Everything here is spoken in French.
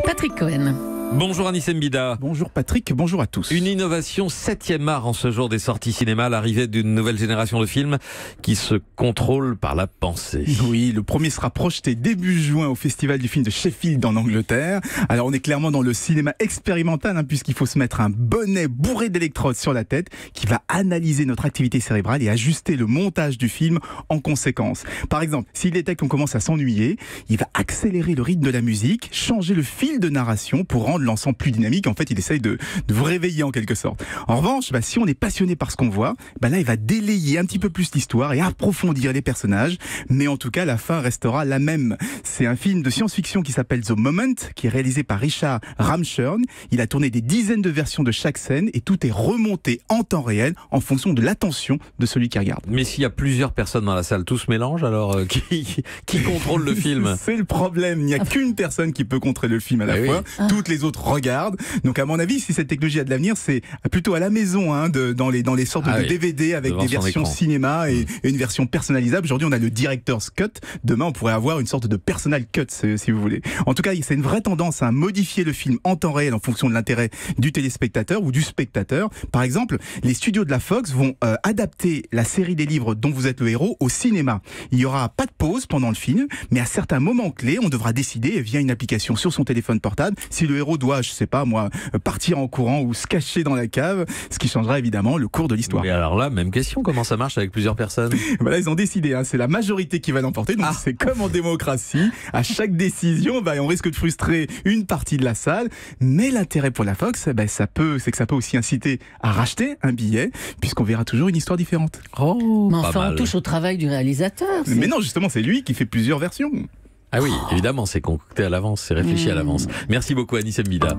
Patrick Cohen. Bonjour Anis Mbida. Bonjour Patrick, bonjour à tous. Une innovation 7e art en ce jour des sorties cinéma, l'arrivée d'une nouvelle génération de films qui se contrôlent par la pensée. Oui, le premier sera projeté début juin au Festival du film de Sheffield en Angleterre. Alors on est clairement dans le cinéma expérimental puisqu'il faut se mettre un bonnet bourré d'électrodes sur la tête qui va analyser notre activité cérébrale et ajuster le montage du film en conséquence. Par exemple, s'il détecte qu'on commence à s'ennuyer, il va accélérer le rythme de la musique, changer le fil de narration pour rendre l'ensemble plus dynamique. En fait, il essaye de vous réveiller en quelque sorte. En revanche, si on est passionné par ce qu'on voit, là, il va délayer un petit peu plus l'histoire et approfondir les personnages. Mais en tout cas, la fin restera la même. C'est un film de science-fiction qui s'appelle The Moment, qui est réalisé par Richard Ramshorn. Il a tourné des dizaines de versions de chaque scène et tout est remonté en temps réel en fonction de l'attention de celui qui regarde. Mais s'il y a plusieurs personnes dans la salle, tout se mélange, alors qui contrôle le film? C'est le problème. Il n'y a qu'une personne qui peut contrôler le film à la fois. Ah. Toutes les autres regardent. Donc à mon avis, si cette technologie a de l'avenir, c'est plutôt à la maison, dans les sortes de DVD avec des versions cinéma et une version personnalisable. Aujourd'hui, on a le Director's Cut. Demain, on pourrait avoir une sorte de personal cut, si vous voulez. En tout cas, c'est une vraie tendance à modifier le film en temps réel en fonction de l'intérêt du téléspectateur ou du spectateur. Par exemple, les studios de la Fox vont adapter la série des livres dont vous êtes le héros au cinéma. Il n'y aura pas de pause pendant le film, mais à certains moments clés, on devra décider via une application sur son téléphone portable si le héros doit, je sais pas moi, partir en courant ou se cacher dans la cave, ce qui changera évidemment le cours de l'histoire. Mais alors là, même question, comment ça marche avec plusieurs personnes? Là, ils ont décidé, c'est la majorité qui va l'emporter, donc c'est comme en démocratie, à chaque décision, on risque de frustrer une partie de la salle, mais l'intérêt pour la Fox, c'est que ça peut aussi inciter à racheter un billet, puisqu'on verra toujours une histoire différente. Oh, mais enfin, on touche au travail du réalisateur. Mais non, justement, c'est lui qui fait plusieurs versions. Ah oui, évidemment, c'est concocté à l'avance, c'est réfléchi à l'avance. Merci beaucoup Anis Mbida.